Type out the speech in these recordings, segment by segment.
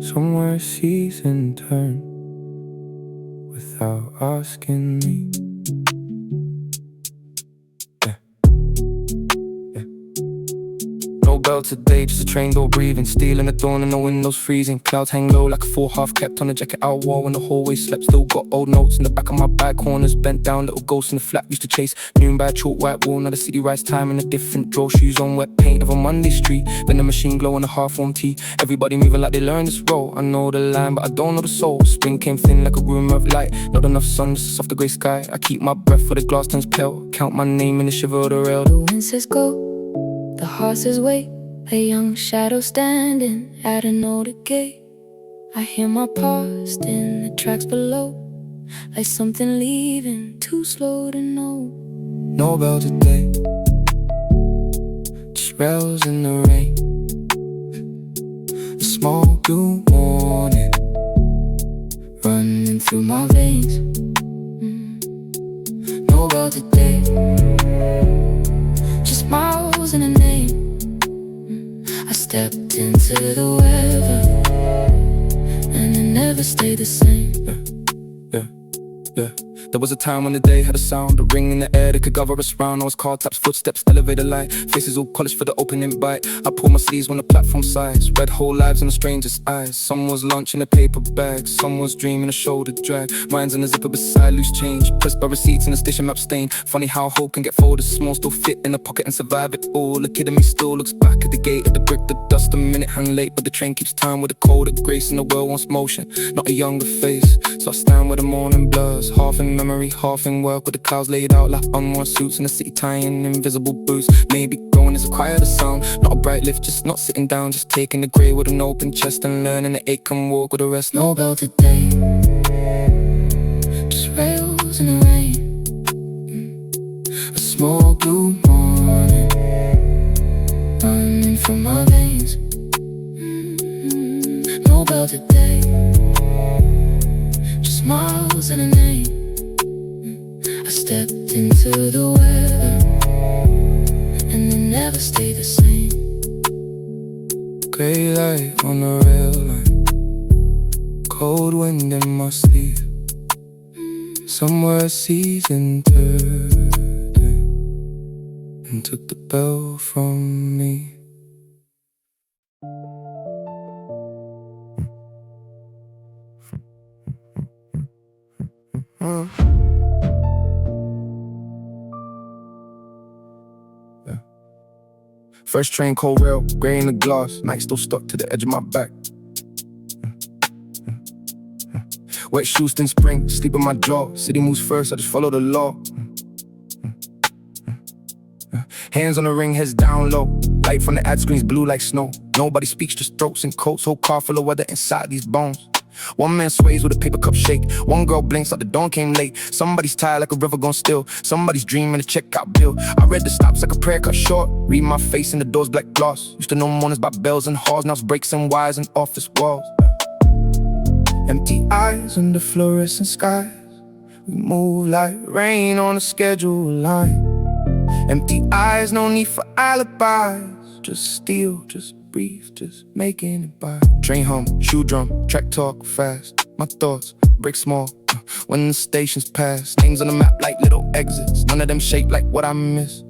Somewhere season turn without asking me. Yeah, yeah. No bell today, just a train door breathing. Steel in the dawn and the windows freezing. Clouds hang low like a full half kept on a jacket out wall when the hallway slept. Still got old notes in the back of my bag, corners bent down. Little ghosts in the flat used to chase. Noon by a chalk white wall, now the city rides time in a different draw. Shoes on wet paint of a Monday street, then the machine glow on a half-warm tea. Everybody moving like they learned this role. I know the line but I don't know the soul. Spring came thin like a rumor of light. Not enough sun, just a softer grey sky. I keep my breath for the glass turns pale. Count my name in the shiver of the rail. The wind says go, the horses wait. A young shadow standing at an older gate. I hear my past in the tracks below, like something leaving too slow to know. No bell today, just rails in the rain. A small blue morning running through my veins. No bell today, just miles and a name. I stepped into the weather and it never stayed the same. Yeah. There was a time when the day had a sound, a ring in the air that could gather us round. I was car taps, footsteps, elevator light, faces all polished for the opening bite. I pulled my sleeves when the platform sighs, read whole lives in a stranger's eyes. Some was lunch in a paper bag, some was dreaming a shoulder drag. Mine's in a zipper beside loose change, pressed by receipts in a station map stain. Funny how hope can get folded small, still fit in a pocket and survive it all. The kid in me still looks back at the gate, at the brick, the dust, a minute hand late. But the train keeps time with a colder grace, and the world wants motion, not a younger face. So I stand where the morning blurs, half in memory, half in work, with the clouds laid out like unworn suits in the city tying invisible boots. Maybe growing is a quieter sound, not a bright lift, just not sitting down, just taking the grey with an open chest and learning the ache can walk with the rest. No bell today, just rails in the rain. A small blue morning running from my veins. No bell today, just miles and a name. I stepped into the weather and it never stayed the same. Grey light on the rail line, cold wind in my sleeve. Somewhere a season turned and took the bell from me. First train, cold rail, grey in the glass, night still stuck to the edge of my back. Wet shoes in spring, sleep in my jaw. City moves first, I just follow the law. Hands on the ring, heads down low. Light from the ad screens, blue like snow. Nobody speaks, just throats and coats. Whole car full of weather inside these bones. One man sways with a paper cup shake. One girl blinks like the dawn came late. Somebody's tired like a river gone still. Somebody's dreaming a checkout bill. I read the stops like a prayer cut short. Read my face in the doors black gloss. Used to know mornings by bells and halls. Now it's breaks and wires and office walls. Empty eyes under fluorescent skies. We move like rain on a schedule line. Empty eyes, no need for alibis. Just steal, just breathe, just making it by. Train hum, shoe drum, track talk fast. My thoughts break small when the stations pass. Names on the map like little exits, none of them shape like what I miss.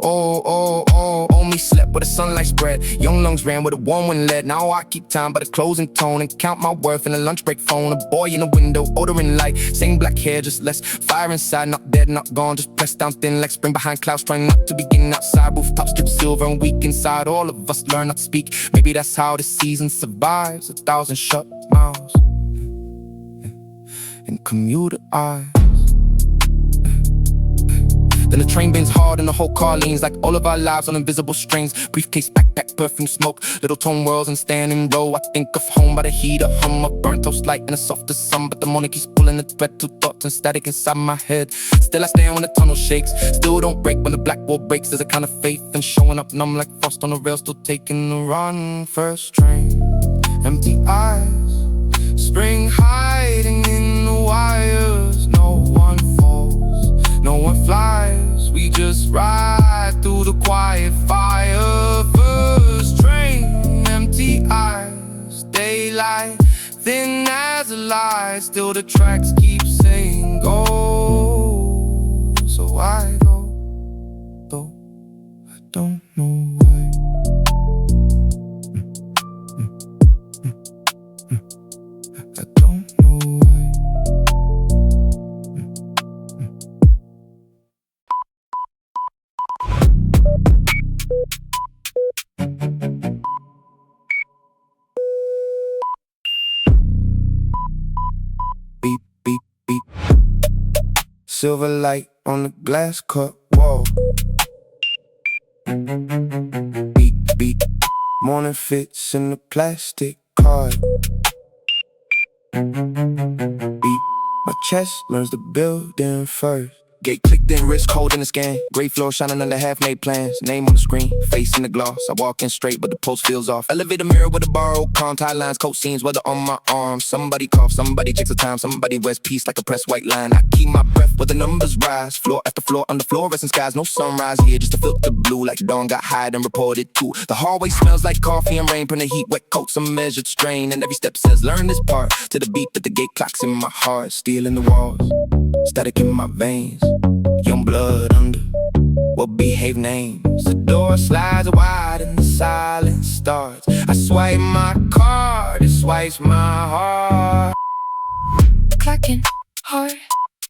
Oh, me slept where the sunlight spread. Young lungs ran where the warm wind led. Now I keep time by the closing tone and count my worth in a lunch break phone. A boy in the window, ordering light. Same black hair, just less fire inside. Not dead, not gone, just pressed down thin like spring behind clouds. Trying not to begin outside. Rooftops drip silver and weak inside. All of us learn not to speak. Maybe that's how the season survives. 1,000 shut miles and commuter eyes. Then the train bends hard and the whole car leans like all of our lives on invisible strings. Briefcase, backpack, perfume, smoke, little tone whirls and standing row. I think of home by the heater, hum of burnt toast light and a softer sun. But the morning keeps pulling the thread to thoughts and static inside my head. Still I stand when the tunnel shakes, still don't break when the black wall breaks. There's a kind of faith and showing up numb like frost on the rail. Still taking the run, first train. Empty eyes, spring hiding in the wires. No one falls, no one flies. We just ride through the quiet fire. First train, empty light, still the tracks keep saying go. So I go, though I don't know why. I don't know why. Beep, beep, beep. Silver light on the glass cut wall. Beep, beep. Morning fits in the plastic card. Beep. My chest learns the building first. Gate clicked in, wrist cold in the scan. Gray floor shining under half-made plans. Name on the screen, face in the gloss. I walk in straight, but the post feels off. Elevator mirror with a borrowed calm. Tie lines, coat seams, weather on my arm. Somebody cough, somebody checks the time. Somebody wears peace like a pressed white line. I keep my breath where the numbers rise. Floor after floor, under fluorescent skies. No sunrise here, just a filter blue. Like dawn got hide and reported too. The hallway smells like coffee and rain. From the heat, wet coats, a measured strain. And every step says, learn this part. To the beat that the gate clocks in my heart. Steel in the walls, static in my veins. Young blood under well-behaved names. The door slides wide and the silence starts. I swipe my card, it swipes my heart. Clocking hard,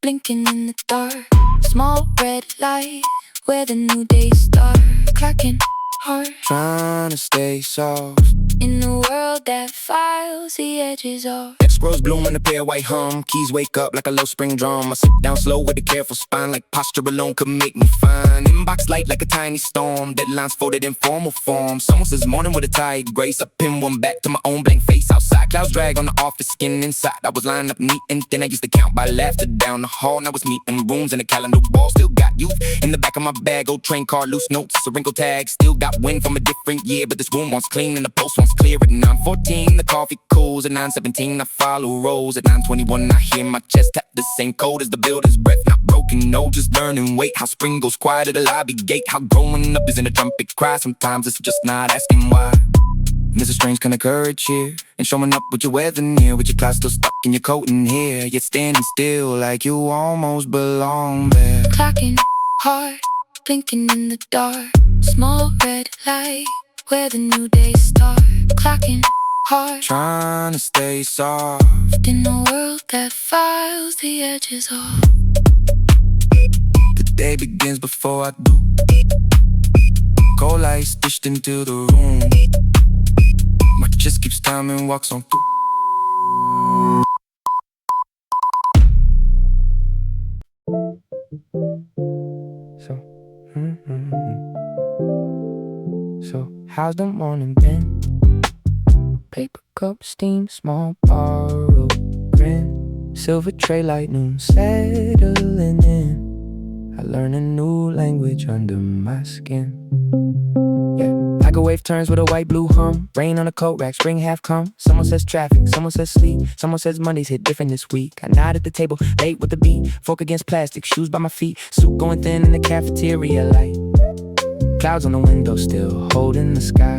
blinking in the dark. Small red light, where the new day starts. Clocking hard, Trying to stay soft. in a world that files the edges off. Rose bloom in a pale white hum. Keys wake up like a low spring drum. I sit down slow with a careful spine. Like posture alone could make me fine. Inbox light like a tiny storm. Deadlines folded in formal form. Someone says morning with a tired grace. I pin one back to my own blank face outside. Clouds drag on the office skin inside. I was lined up neat and then I used to count by laughter down the hall. Now it's meeting rooms and a calendar wall. Still got youth in the back of my bag. Old train car, loose notes, a wrinkle tag. Still got wind from a different year. But this room wants clean and the post wants clear. At 9:14 the coffee cools. At 9:17 I follow rolls. At 9:21 I hear my chest tap the same code as the builder's breath. Not broken, no, just learning weight. How spring goes quiet at the lobby gate. How growing up is in a trumpet cry. Sometimes it's just not asking why. And there's a strange kind of courage here. And showing up with your weather near. With your cloud still stuck in your coat in here. Yet standing still like you almost belong there. Clocking hard, blinking in the dark. Small red light, where the new day starts. Clocking hard, Trying to stay soft. in a world that files the edges off. The day begins before I do. Cold lights dished into the room. My chest keeps time and walks on through. So how's the morning been? Paper cup, steam, small borrowed grin. Silver tray light, noon settling in. I learn a new language under my skin. Yeah, microwave turns with a white blue hum. Rain on a coat rack, spring half come. Someone says traffic, someone says sleep. Someone says Mondays hit different this week. I nod at the table, late with the beat. Fork against plastic, shoes by my feet. Soup going thin in the cafeteria light. Clouds on the window still holding the sky.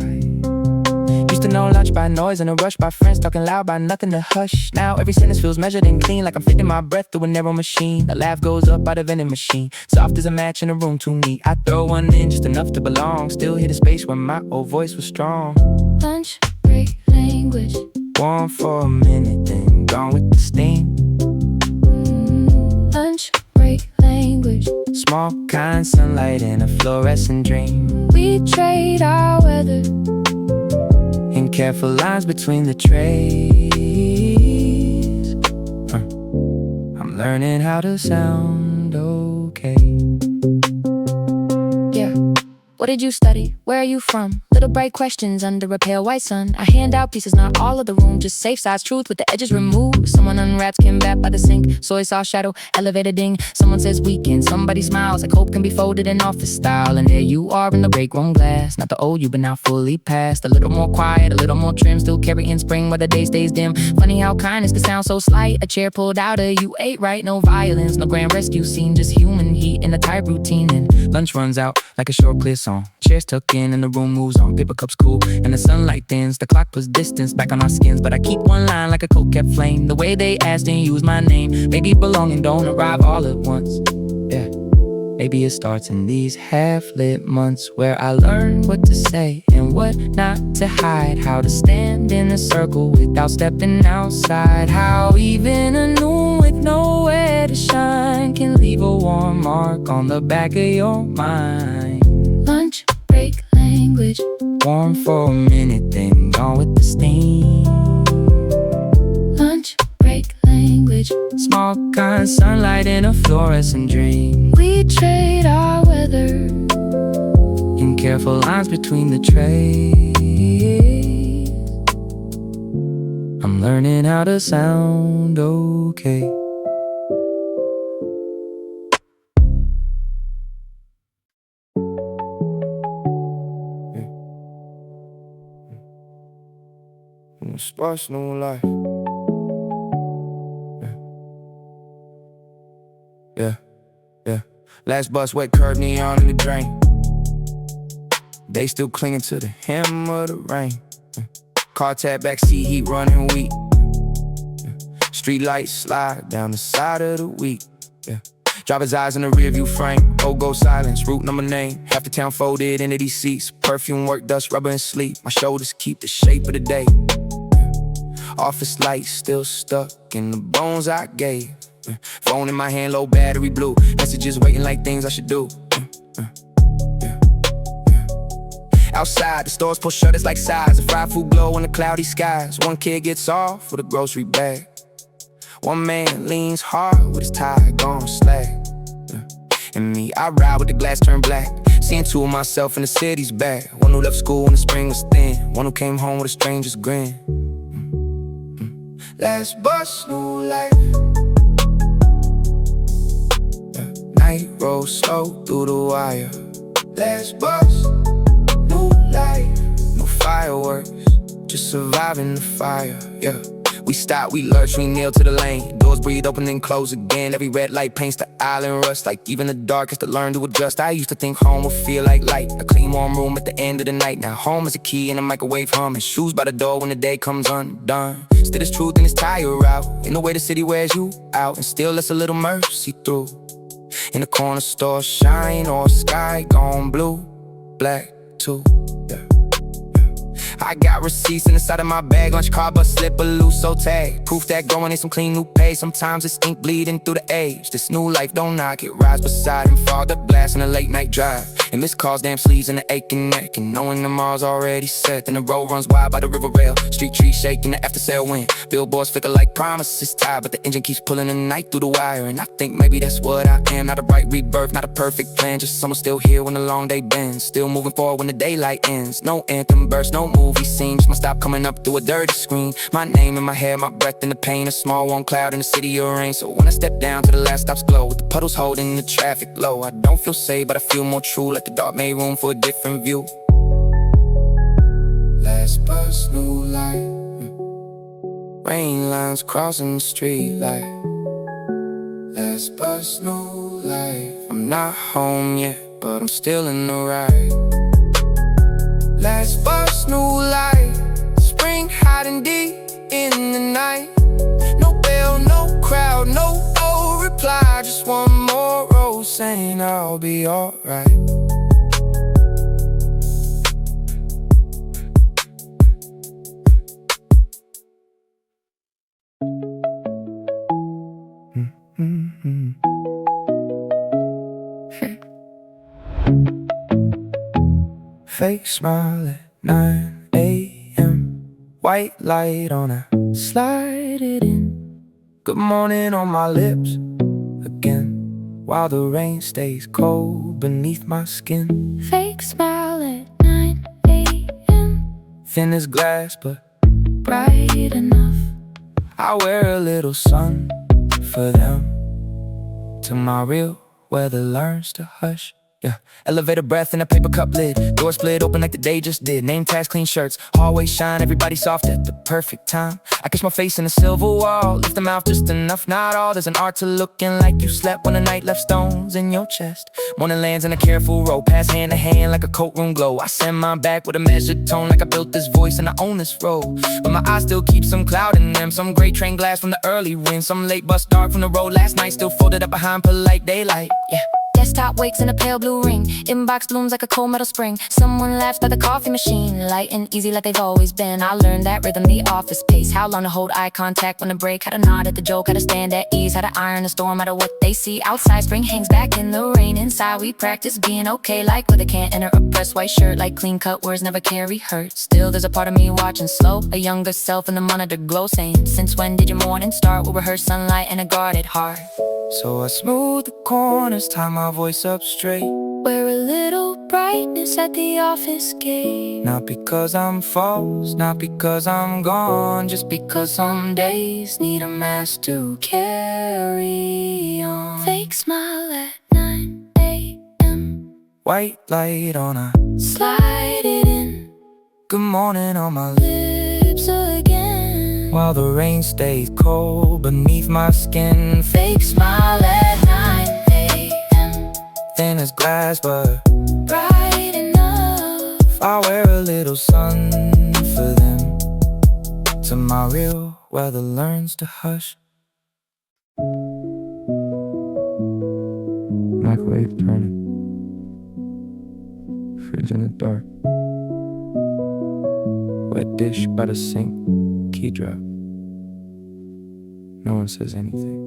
Used to know lunch by noise and a rush by friends talking loud by nothing to hush. Now every sentence feels measured and clean, like I'm fitting my breath through a narrow machine. The laugh goes up by the vending machine, soft as a match in a room too neat. I throw one in just enough to belong. Still hit a space where my old voice was strong. Lunch break language. Warm for a minute, then gone with the steam. Lunch break language. Small kind sunlight in a fluorescent dream. We trade our weather In careful lines between the trays. I'm learning how to sound okay. Yeah. What did you study? Where are you from? Little bright questions under a pale white sun. I hand out pieces, not all of the room, just safe size truth with the edges removed. Someone unwraps kimbap by the sink, soy sauce shadow, elevator ding. Someone says weekend, somebody smiles like hope can be folded in office style. And there you are in the break-grown glass, not the old you but now fully past. A little more quiet, a little more trim, still carrying spring where the day stays dim. Funny how kindness can sound so slight. A chair pulled out of you ate right, no violence, no grand rescue scene, just human heat in a tight routine. And lunch runs out like a short clear song. Chairs tucked in and the room moves on. warm, paper cups cool, and the sunlight thins. The clock puts distance back on our skins, but I keep one line like a coke kept flame. The way they asked and used my name. Maybe belonging don't arrive all at once. Yeah. Maybe it starts in these half-lit months where I learn what to say and what not to hide. How to stand in a circle without stepping outside. How even a noon with nowhere to shine can leave a warm mark on the back of your mind. Lunch break language, warm for a minute, then gone with the steam. Lunch break language, small kind sunlight in a fluorescent dream. we trade our weather in careful lines between the trays. I'm learning how to sound okay. Sparse new life. Yeah. Last bus, wet curb, neon in the drain. They still clinging to the hem of the rain. Car tab, backseat heat running weak. Street lights slide down the side of the week. Driver's eyes in the rearview frame. Oh, go silence, route number name. Half the town folded into these seats. Perfume, work, dust, rubber, and sleep. My shoulders keep the shape of the day. Office lights still stuck in the bones I gave. Phone in my hand, low battery blue. Messages waiting like things I should do. Outside, the stores pull shutters like sides. The fried food glow in the cloudy skies. One kid gets off with a grocery bag. One man leans hard with his tie gone slag. And me, I ride with the glass turned black. Seeing two of myself in the city's back. One who left school when the spring was thin. One who came home with a stranger's grin. Last bus, new life. Night rolls slow through the wire. Last bus, new life. No fireworks, just surviving the fire. Yeah. We stop, we lurch, we kneel to the lane. Doors breathe open and close again. Every red light paints the island rust. Like even the dark has to learn to adjust. I used to think home would feel like light. A clean warm room at the end of the night. Now home is a key and a microwave hum. And shoes by the door when the day comes undone. Still there's truth in this tire route. In the way the city wears you out. And still lets a little mercy through. In the corner store shine or sky gone blue. Black too. I got receipts in the side of my bag. Lunch card, bus slip, a loose, so tag. Proof that growing in some clean new pay. Sometimes it's ink bleeding through the age. This new life don't knock, it rides beside him. Fog up glass in a late night drive. And missed calls, damn sleeves and the aching neck. And knowing tomorrow's already set. Then the road runs wide by the river rail. Street trees shaking the after sale wind. Billboards flicker like promises tied. But the engine keeps pulling the night through the wire. And I think maybe that's what I am. Not a bright rebirth, not a perfect plan. Just someone still here when the long day bends. Still moving forward when the daylight ends. No anthem burst, no movie scene. Just my stop coming up through a dirty screen. My name in my head, my breath in the pain. A small warm cloud in the city of rain. So when I step down to the last stop's glow, with the puddles holding the traffic low, I don't feel safe, but I feel more true. Like the dark made room for a different view. Last bus, new light. Rain lines crossing the street light. Last bus, new life. I'm not home yet, but I'm still in the ride. Last bus, new life. Spring hot and deep in the night. No bell, no crowd, no old reply. Just one more road saying I'll be alright. Fake smile at 9 a.m. White light on, I slide it in. Good morning on my lips again, while the rain stays cold beneath my skin. Fake smile at 9 a.m. Thin as glass but bright enough. I wear a little sun for them, till my real weather learns to hush Yeah, elevator breath in a paper cup lid. Door split open like the day just did. Name tags, clean shirts, hallways shine, everybody soft at the perfect time. I catch my face in a silver wall, lift the mouth just enough, not all. There's an art to looking like you slept when the night left stones in your chest. Morning lands in a careful row, pass hand to hand like a courtroom glow. I send mine back with a measured tone, like I built this voice and I own this role. But my eyes still keep some cloud in them, some gray train glass from the early wind, some late bus dark from the road last night, still folded up behind polite daylight. Yeah. Desktop wakes in a pale blue ring. Inbox blooms like a cold metal spring. Someone laughs by the coffee machine, light and easy like they've always been. I learned that rhythm, the office pace. How long to hold eye contact when to break. How to nod at the joke, how to stand at ease. How to iron the storm out of what they see. Outside spring hangs back in the rain. Inside we practice being okay, like where they can't enter a pressed white shirt. Like clean cut words never carry hurt. Still there's a part of me watching slow, a younger self in the monitor glow, saying, since when did your morning start? We'll rehearse sunlight and a guarded heart. So I smooth the corners, tie my voice up straight. Wear a little brightness at the office gate. Not because I'm false, not because I'm gone, just because some days need a mask to carry on. Fake smile at 9 a.m. White light on a Slide it in. good morning on my Lips again. while the rain stays cold beneath my skin. Fake smile at 9 a.m. Thin as glass, but Bright enough. I wear a little sun for them, till my real weather learns to hush. Microwave turning, fridge in the dark, wet dish by the sink, key drop. No one says anything.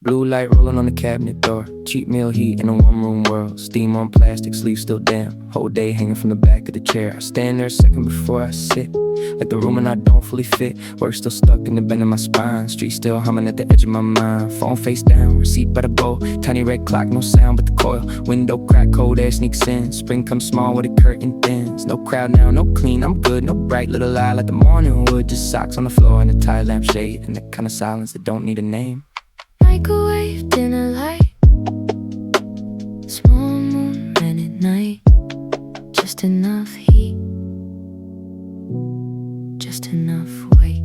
Blue light rolling on the cabinet door. Cheap meal heat in a one-room world. Steam on plastic, sleeve still damp. Whole day hanging from the back of the chair. I stand there a second before I sit, like the room and I don't fully fit. Work still stuck in the bend of my spine. Street still humming at the edge of my mind. Phone face down, receipt by the bowl. Tiny red clock, no sound but the coil. Window crack, cold air sneaks in. Spring comes small with a curtain thins. No crowd now, no clean, I'm good. No bright little eye like the morning wood. Just socks on the floor and a tie lamp shade. And that kind of silence that don't need a name. Microwave dinner light. Small moon red at night. Just enough heat, just enough white.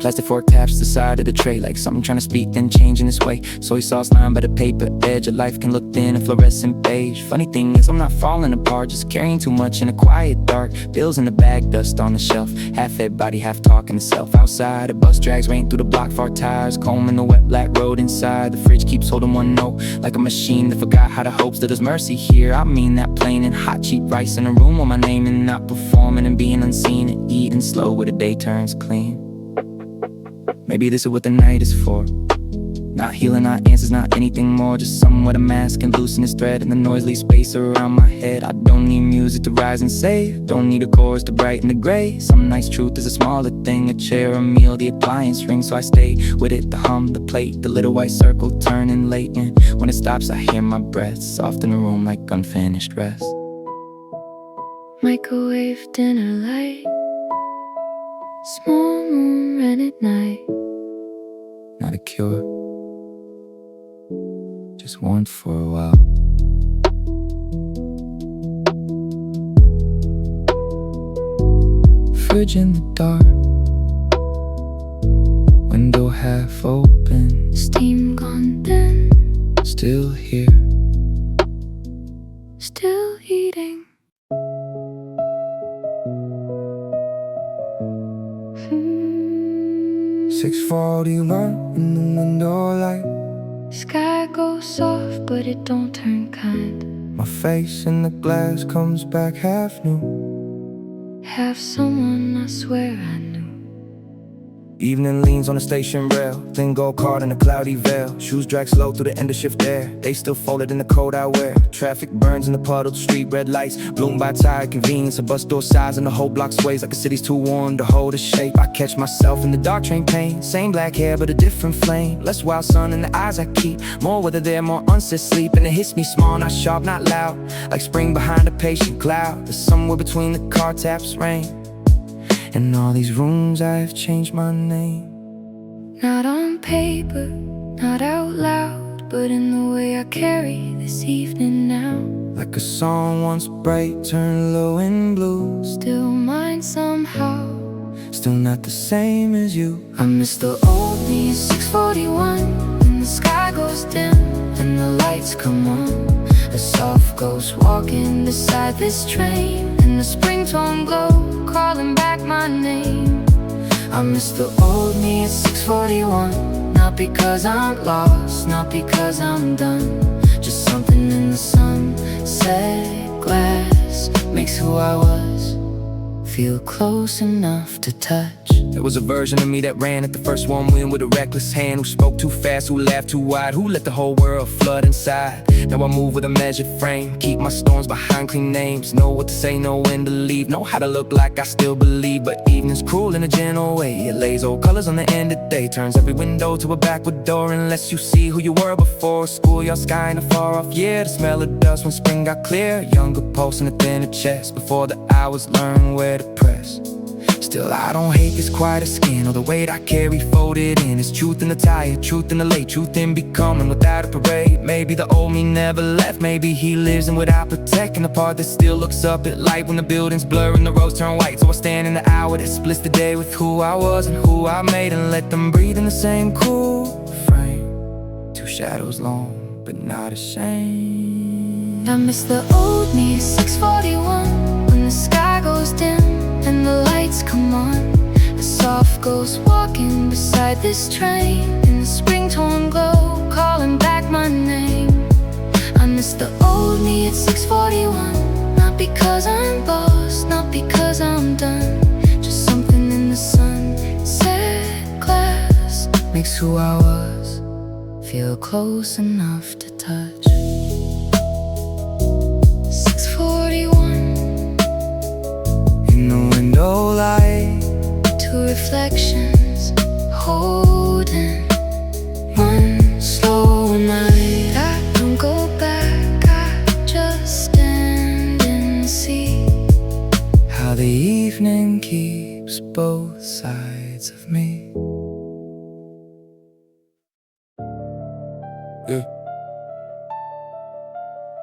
Plastic fork taps the side of the tray, like something trying to speak, then changing its way. Soy sauce line by the paper edge. Of life can look thin and fluorescent beige. Funny thing is I'm not falling apart, just carrying too much in a quiet dark. Bills in the bag, dust on the shelf. Half-fed body, half talking to self. Outside, a bus drags rain through the block, far tires combing the wet black road inside. The fridge keeps holding one note, like a machine that forgot how to hope that there's mercy here. I mean that plain and hot, cheap rice in a room with my name and not performing and being unseen and eating slow where the day turns clean. Maybe this is what the night is for. Not healing, not answers, not anything more. Just somewhere to mask and loosen this thread in the noisy space around my head. I don't need music to rise and save. Don't need a chorus to brighten the gray. Some nice truth is a smaller thing. A chair, a meal, the appliance ring. So I stay with it, the hum, the plate, the little white circle turning late. And when it stops I hear my breath, soft in the room like unfinished rest. Microwave dinner light. Small moon red at night. Not a cure, just warmth for a while. Fridge in the dark, window half open. Steam gone then, Still here, still eating. 6:41 in the window light. Sky goes soft, but it don't turn kind. My face in the glass comes back half new. Have someone I swear I knew. Evening leans on the station rail, thin gold card in a cloudy veil. Shoes drag slow through the end of shift air. They still folded in the coat I wear. Traffic burns in the puddled street, red lights bloom by tired convenience. A bus door sighs and the whole block sways like the city's too warm to hold a shape. I catch myself in the dark train pain. Same black hair but a different flame. Less wild sun in the eyes I keep. More weather there, more unsaid sleep. And it hits me small, not sharp, not loud. Like spring behind a patient cloud. There's somewhere between the car taps rain. In all these rooms I've changed my name. Not on paper, Not out loud, but in the way I carry this evening now. Like a song once bright, turned low and blue. Still mine somehow. Still not the same as you. I miss the old me at 6:41, when the sky goes dim and the lights come on. A soft ghost walking beside this train, in the spring tone glow, calling back my name. I miss the old me at 6:41, not because I'm lost, not because I'm done. Just something in the sunset glass makes who I was feel close enough to touch. There was a version of me that ran at the first warm wind with a reckless hand, who spoke too fast, who laughed too wide, who let the whole world flood inside. Now I move with a measured frame, keep my storms behind clean names. Know what to say, know when to leave, know how to look like I still believe. But evening's cruel in a gentle way, it lays old colors on the end of day, turns every window to a backward door, unless you see who you were before. Schoolyard sky in a far off year, the smell of dust when spring got clear. Younger pulse in a thinner chest, before the hours learn where to press. Still I don't hate this quiet skin or the weight I carry folded in. It's truth in the tired, truth in the late, truth in becoming without a parade. Maybe the old me never left, maybe he lives in what I protect, and the part that still looks up at light when the buildings blur and the roads turn white. So I stand in the hour that splits the day with who I was and who I made, and let them breathe in the same cool frame. Two shadows long, but not ashamed. I miss the old me at 6:41, when the sky goes dim and the lights come on. A soft ghost walking beside this train, in the spring tone glow, calling back my name. I miss the old me at 6:41, not because I'm lost, not because I'm done. Just something in the sunset glass makes who I was feel close enough to touch. 6:41 In the window light, two reflections holding one slow night. I don't go back, I just stand and see how the evening keeps both sides of me. Yeah.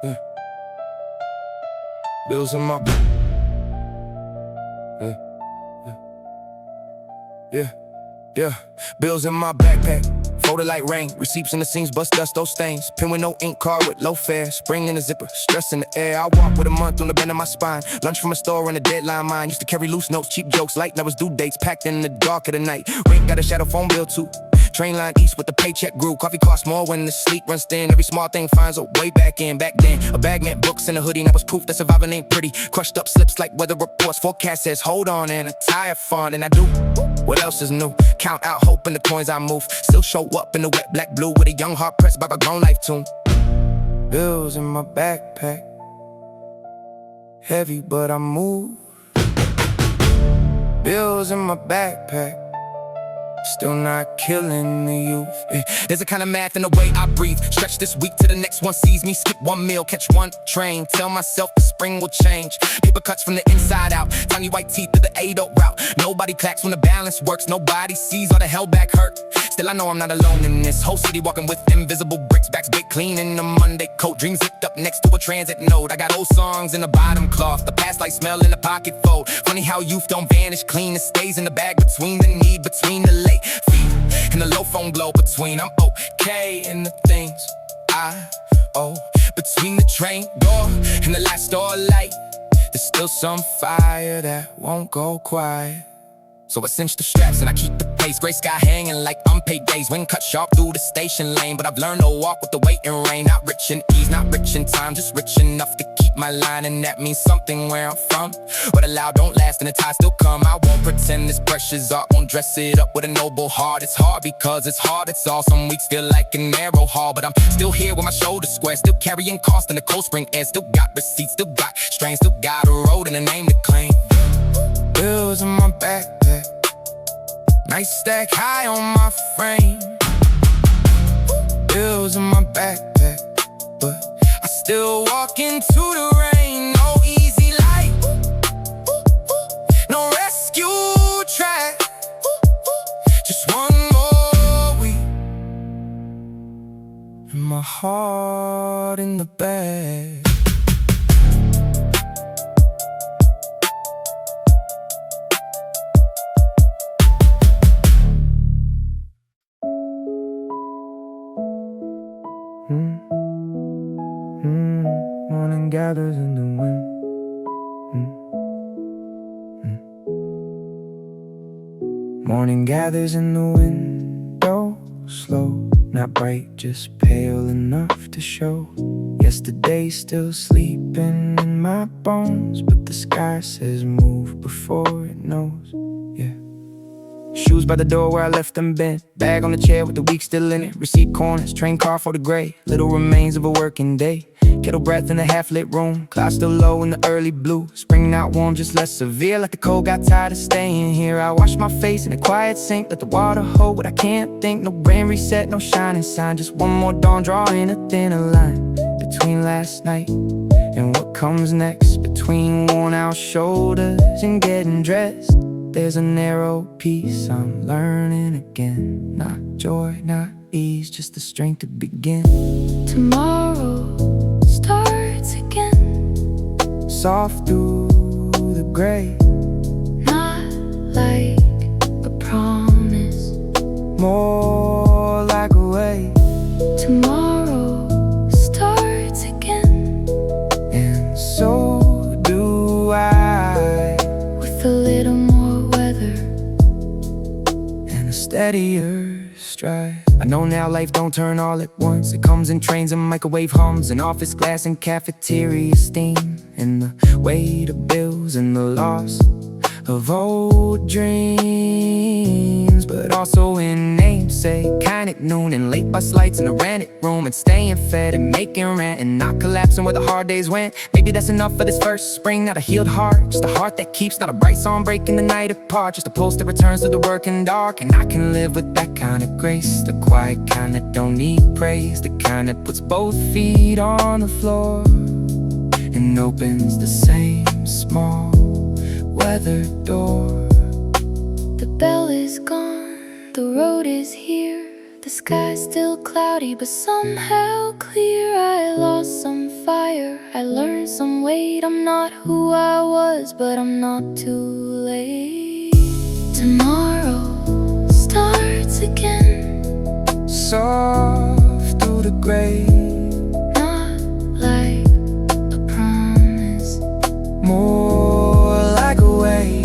Yeah. Bills in my Yeah, bills in my backpack, folded like rain. Receipts in the seams, bust dust, those stains. Pen with no ink, card with low fare. Spring in the zipper, stress in the air. I walk with a month on the bend of my spine. Lunch from a store on a deadline mine. Used to carry loose notes, cheap jokes, light numbers, due dates. Packed in the dark of the night. Rent got a shadow phone bill too. Train line east with the paycheck grew. Coffee costs more when the sleep runs thin. Every small thing finds a way back in. Back then, a bag meant books and a hoodie, and that was proof that surviving ain't pretty. Crushed up slips like weather reports. Forecast says hold on, and a tire fund, and I do. What else is new? Count out hope in the coins I move. Still show up in the wet black blue with a young heart pressed by my grown life tune. Bills in my backpack, heavy but I move. Bills in my backpack, still not killing the youth. There's a kind of math in the way I breathe. Stretch this week to the next one sees me. Skip one meal, catch one train. Tell myself the spring will change. Paper cuts from the inside out. Tiny white teeth to the 8-0 route. Nobody clacks when the balance works. Nobody sees all the hell back hurt. Still I know I'm not alone in this. Whole city walking with invisible bricks. Backs big clean in a Monday coat. Dreams zipped up next to a transit node. I got old songs in the bottom cloth. The past like smell in the pocket fold. Funny how youth don't vanish clean. It stays in the bag between the need, between the late feet and the low phone glow between. I'm okay in the things I owe. Between the train door and the last door light, there's still some fire that won't go quiet. So I cinch the straps and I keep the pace. Gray sky hanging like unpaid days. Wind cut sharp through the station lane. But I've learned to walk with the weight and rain. Not rich in ease, not rich in time, just rich enough to keep my line. And that means something where I'm from. What allowed don't last and the tide still come. I won't pretend this pressure's art. Won't dress it up with a noble heart. It's hard because it's hard, it's all. Some weeks feel like a narrow hall, but I'm still here with my shoulders square. Still carrying cost in the cold spring air. Still got receipts, still got strain. Still got a road and a name to claim. Bills in my backpack, nice stack high on my frame. Bills in my backpack, but I still walk into the rain. No easy life, no rescue track. Just one more week wind. Morning gathers in the window, slow, not bright, just pale enough to show yesterday's still sleeping in my bones, but the sky says move before it knows. Yeah. Shoes by the door where I left them bent, bag on the chair with the week still in it, receipt corners, train car for the gray, little remains of a working day. Kettle breath in a half-lit room, clouds still low in the early blue. Spring not warm, just less severe, like the cold got tired of staying here. I wash my face in a quiet sink, let the water hold what I can't think. No brain reset, no shining sign, just one more dawn drawing a thinner line between last night and what comes next. Between worn out shoulders and getting dressed, there's a narrow piece I'm learning again. Not joy, not ease, just the strength to begin. Tomorrow starts again, Soft through the gray, not like a promise. more like a way. Tomorrow starts again, And so do I, with a little more weather and a steadier stride. I know now life don't turn all at once. It comes in trains and microwave hums, and office glass and cafeteria steam, and the weight of bills and the loss of old dreams. But also in namesake, kind at noon, and late bus lights in a rented room, and staying fed and making rent and not collapsing where the hard days went. Maybe that's enough for this first spring. Not a healed heart, just a heart that keeps, not a bright song breaking the night apart, just a pulse that returns to the working dark. And I can live with that kind of grace, the quiet kind that don't need praise, the kind that puts both feet on the floor and opens the same small weathered door. The bell is gone, the road is here, the sky's still cloudy but somehow clear. I lost some fire, I learned some weight. I'm not who I was, but I'm not too late. Tomorrow starts again, Soft through the gray, not like a promise. more like a way.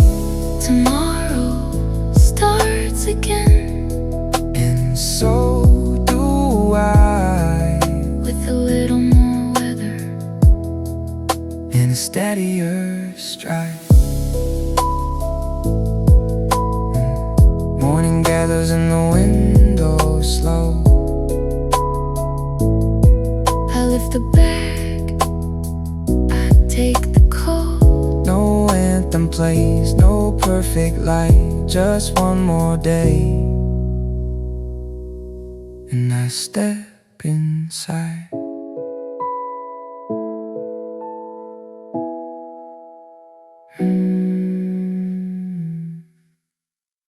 Tomorrow starts again, And so do I, with a little more weather in a steadier stride. Morning gathers in the window, slow. I lift the bag, I take the cold. No anthem plays, no perfect light, just one more day. And I step inside.